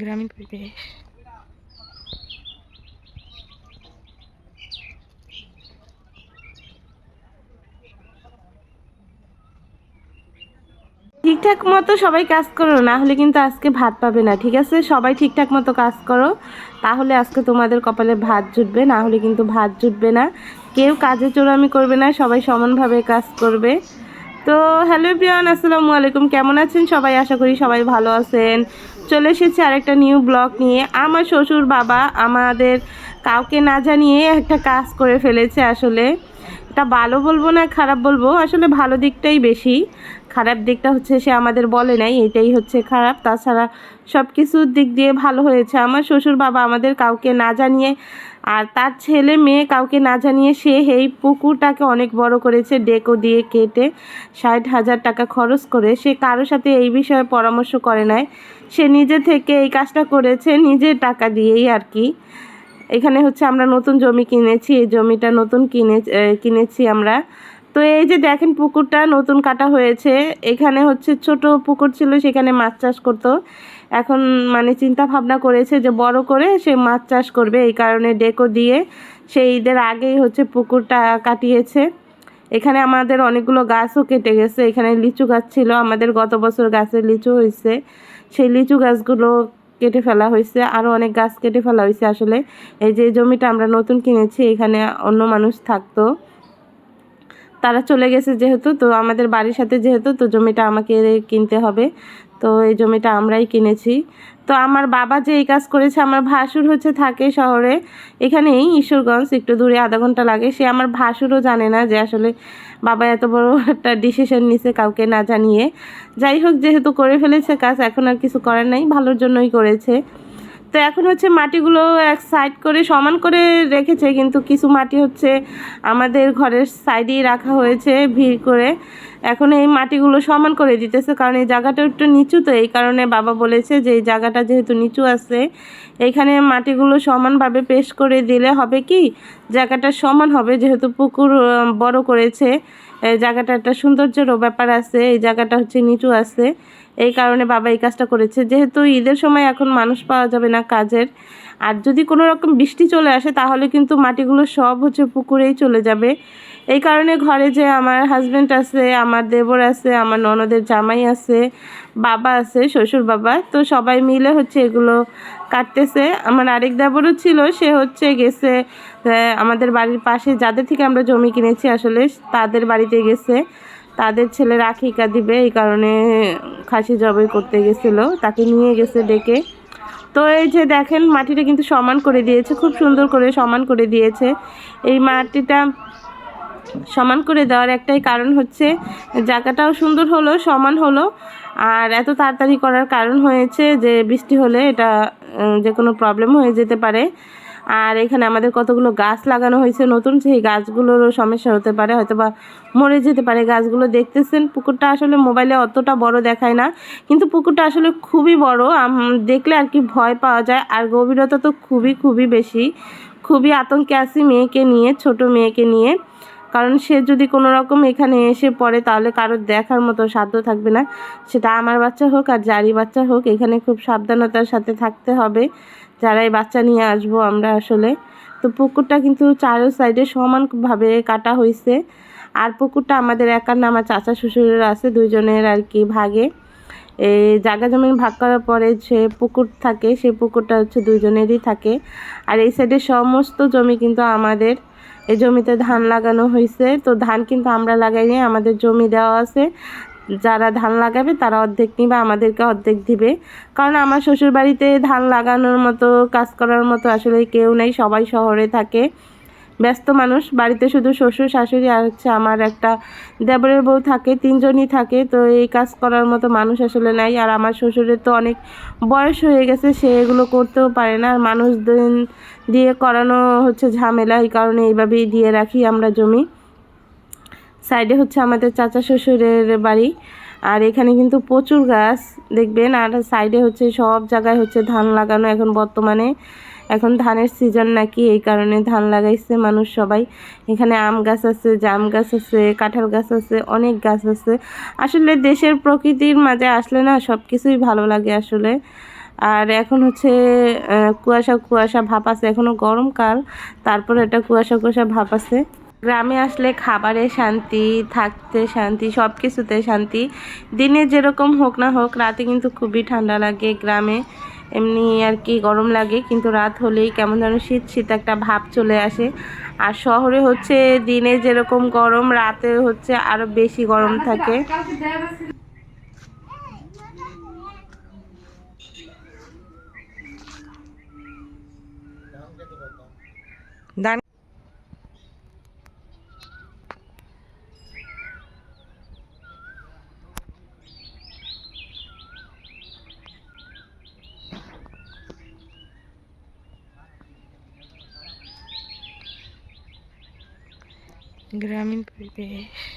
গ্রামীণ পরিবেশ। ঠিকঠাক মতো সবাই কাজ করো, না হলে কিন্তু আজকে ভাত পাবে না, ঠিক আছে? সবাই ঠিকঠাক মতো কাজ করো, তাহলে আজকে তোমাদের কপালে ভাত জুটবে, না হলে কিন্তু ভাত জুটবে না। কেউ কাজে চোরামি করবে না, সবাই সমানভাবে কাজ করবে। তো হ্যালো এভরিওয়ান, আসসালামু আলাইকুম। কেমন আছেন সবাই? আশা করি সবাই ভালো আছেন। চলে এসেছি আরেকটা নিউ ব্লগ নিয়ে। আমার শ্বশুর বাবা আমাদের কাউকে না জানিয়ে একটা কাজ করে ফেলেছে। আসলে এটা ভালো বলবো না খারাপ বলবো, আসলে ভালো দিকটাই বেশি, খারাপ দিকটা হচ্ছে সে আমাদের বলে নাই, এটাই হচ্ছে খারাপ। তাছাড়া সব কিছুর দিক দিয়ে ভালো হয়েছে। আমার শ্বশুর বাবা আমাদের কাউকে না জানিয়ে আর তার ছেলে মেয়ে কাউকে না জানিয়ে সে এই পুকুরটাকে অনেক বড় করেছে, ডেকো দিয়ে কেটে 60,000 টাকা খরচ করে। সে কারোর সাথে এই বিষয়ে পরামর্শ করে নাই, সে নিজে থেকে এই কাজটা করেছে নিজের টাকা দিয়েই আর কি। এখানে হচ্ছে আমরা নতুন জমি কিনেছি, এই জমিটা নতুন কিনেছি আমরা। তো এই যে দেখেন পুকুরটা নতুন কাটা হয়েছে। এখানে হচ্ছে ছোট পুকুর ছিল, সেখানে মাছ চাষ করতো। এখন মানে চিন্তা ভাবনা করেছে যে বড় করে সে মাছ চাষ করবে, এই কারণে ডেকো দিয়ে সেই ঈদের আগেই হচ্ছে পুকুরটা কাটিয়েছে। এখানে আমাদের অনেকগুলো গাছও কেটে গেছে। এখানে লিচু গাছ ছিল আমাদের, গত বছর গাছে লিচু হয়েছে, সেই লিচু গাছগুলো কেটে ফেলা হয়েছে। আরও অনেক গাছ কেটে ফেলা হয়েছে। আসলে এই যে জমিটা আমরা নতুন কিনেছি, এখানে অন্য মানুষ থাকতো, তারা চলে গেছে যেহেতু, তো আমাদের বাড়ির সাথে যেহেতু, তো জমিটা আমাকে কিনতে হবে। তো এই জমিটা আমরাই কিনেছি। তো আমার বাবা যে এই কাজ করেছে, আমার ভাসুর হচ্ছে থাকে শহরে, এখানেই ঈশ্বরগঞ্জ, একটু দূরে, আধা ঘন্টা লাগে। সে আমার ভাসুরও জানে না যে আসলে বাবা এত বড় একটা ডিসিশন নিছে কাউকে না জানিয়ে। যাই হোক, যেহেতু করে ফেলেছে কাজ, এখন আর কিছু করার নাই, ভালোর জন্যই করেছে। তো এখন হচ্ছে মাটিগুলো এক সাইড করে সমান করে রেখেছে, কিন্তু কিছু মাটি হচ্ছে আমাদের ঘরের সাইডেই রাখা হয়েছে ভিড় করে। এখন এই মাটিগুলো সমান করে দিতেছে, কারণ এই জায়গাটা একটু নিচু, তো এই কারণে বাবা বলেছে যে এই জায়গাটা যেহেতু নিচু আছে, এইখানে মাটিগুলো সমানভাবে পেশ করে দিলে হবে কি, জায়গাটা সমান হবে। যেহেতু পুকুর বড় করেছে, এই জায়গাটা একটা সৌন্দর্যেরও ব্যাপার আছে, এই জায়গাটা হচ্ছে নিচু আছে, এই কারণে বাবা এই কাজটা করেছে। যেহেতু ঈদের সময় এখন মানুষ পাওয়া যাবে না কাজের, আর যদি কোনো রকম বৃষ্টি চলে আসে তাহলে কিন্তু মাটিগুলো সব হচ্ছে পুকুরেই চলে যাবে। এই কারণে ঘরে যে আমার হাজব্যান্ড আছে, আমার দেবর আছে, আমার ননদের জামাই আছে, বাবা আছে, শ্বশুর বাবা, তো সবাই মিলে হচ্ছে এগুলো কাটতেছে। আমার আরেক দেবরও ছিল, সে হচ্ছে গেছে আমাদের বাড়ির পাশে যাদের থেকে আমরা জমি কিনেছি, আসলে তাদের বাড়িতে গেছে, তাদের ছেলের আকিকা দিবে, এই কারণে খাসি জবাই করতে গেছিলো, তাকে নিয়ে গেছে ডেকে। তো এই যে দেখেন মাটিটা কিন্তু সমান করে দিয়েছে, খুব সুন্দর করে সমান করে দিয়েছে। এই মাটিটা সমান করে দেওয়ার একটাই কারণ হচ্ছে জায়গাটাও সুন্দর হলো, সমান হলো, আর এত তাড়াতাড়ি করার কারণ হয়েছে যে বৃষ্টি হলে এটা যে কোনো প্রবলেম হয়ে যেতে পারে। আর এখানে আমাদের কতগুলো গাছ লাগানো হয়েছে নতুন, সেই গাছগুলোরও সমস্যা হতে পারে, হয়তো বা মরে যেতে পারে গাছগুলো। দেখতেছেন পুকুরটা আসলে মোবাইলে অতটা বড় দেখায় না, কিন্তু পুকুরটা আসলে খুবই বড়, দেখলে আর কি ভয় পাওয়া যায়। আর গভীরতা তো খুবই খুবই বেশি, খুবই আতঙ্কে আছি মেয়েকে নিয়ে, ছোট মেয়েকে নিয়ে, কারণ সে যদি কোনো রকম এখানে এসে পড়ে তাহলে কারোর দেখার মতো সাধ্য থাকবে না, সেটা আমার বাচ্চা হোক আর যারই বাচ্চা হোক। এখানে খুব সাবধানতার সাথে থাকতে হবে যারাই বাচ্চা নিয়ে আসবো আমরা আসলে। তো পুকুরটা কিন্তু চারো সাইডে সমানভাবে কাটা হয়েছে। আর পুকুরটা আমাদের একার না, আমার চাচা শ্বশুরের আছে, দুইজনের আর কি ভাগে। এই জায়গা জমি ভাগ করার পরে যে পুকুর থাকে, সেই পুকুরটা হচ্ছে দুইজনেরই থাকে। আর এই সাইডে সমস্ত জমি কিন্তু আমাদের। এই জমিতে ধান লাগানো হয়েছে, তো ধান কিন্তু আমরা লাগাইনি, আমাদের জমি দেওয়া আছে, যারা ধান লাগাবে তারা অর্ধেক নিবে, আমাদেরকে অর্ধেক দিবে। কারণ আমার শ্বশুরবাড়িতে ধান লাগানোর মতো, কাজ করার মতো আসলে কেউ নেই, সবাই শহরে থাকে, ব্যস্ত মানুষ। বাড়িতে শুধু শ্বশুর শাশুড়ি আর হচ্ছে আমার একটা দেবরের বউ থাকে, তিনজনই থাকে। তো এই কাজ করার মতো মানুষ আসলে নাই। আর আমার শ্বশুরের তো অনেক বয়স হয়ে গেছে, সে এগুলো করতেও পারে না, আর মানুষ দিয়ে করানো হচ্ছে ঝামেলা, এই কারণে এইভাবেই দিয়ে রাখি আমরা জমি। সাইডে হচ্ছে আমাদের চাচা শ্বশুরের বাড়ি, আর এখানে কিন্তু প্রচুর গাছ দেখবেন। আর সাইডে হচ্ছে সব জায়গায় হচ্ছে ধান লাগানো এখন বর্তমানে, এখন ধানের সিজন নাকি, এই কারণে ধান লাগাইছে মানুষ সবাই। এখানে আম গাছ আছে, জাম গাছ আছে, কাঁঠাল গাছ আছে, অনেক গাছ আছে। আসলে দেশের প্রকৃতির মাঝে আসলে না সব কিছুই ভালো লাগে আসলে। আর এখন হচ্ছে কুয়াশা কুয়াশা ভাব আছে, এখনও গরমকাল, তারপরে একটা কুয়াশা কুয়াশা ভাব আছে। গ্রামে আসলে খাবারে শান্তি, থাকতে শান্তি, সব কিছুতে শান্তি। দিনে যেরকম হোক না হোক, রাতে কিন্তু খুবই ঠান্ডা লাগে গ্রামে, এমনি আর কি গরম লাগে, কিন্তু রাত হলেই কেমন যেন শীত শীত একটা ভাব চলে আসে। আর শহরে হচ্ছে দিনে যেরকম গরম, রাতে হচ্ছে আরো বেশি গরম থাকে। গ্রামীণ পরিবেশ।